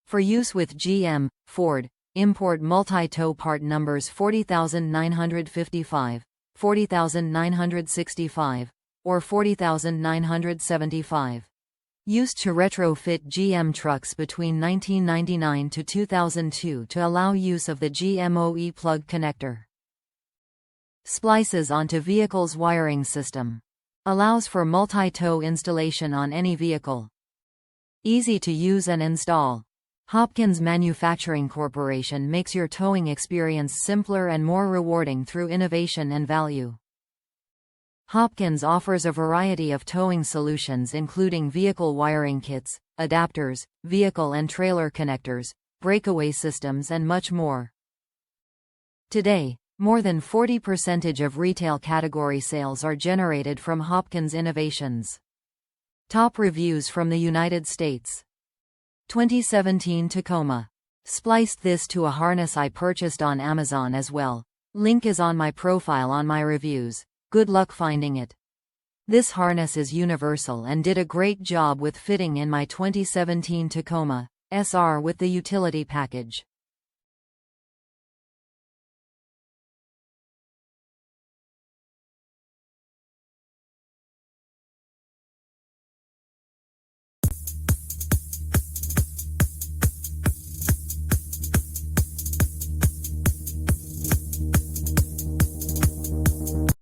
For use with GM, Ford, import multi-tow part numbers 40955, 40965, or 40975. Used to retrofit GM trucks between 1999 to 2002 to allow use of the GMOE plug connector. Splices onto vehicle's wiring system. Allows for multi-tow installation on any vehicle. Easy to use and install. Hopkins Manufacturing Corporation makes your towing experience simpler and more rewarding through innovation and value. Hopkins offers a variety of towing solutions including vehicle wiring kits, adapters, vehicle and trailer connectors, breakaway systems and much more. Today, more than 40% of retail category sales are generated from Hopkins innovations. Top reviews from the United States. 2017 Tacoma. Spliced this to a harness I purchased on Amazon as well. Link is on my profile on my reviews. Good luck finding it. This harness is universal and did a great job with fitting in my 2017 Tacoma SR with the utility package.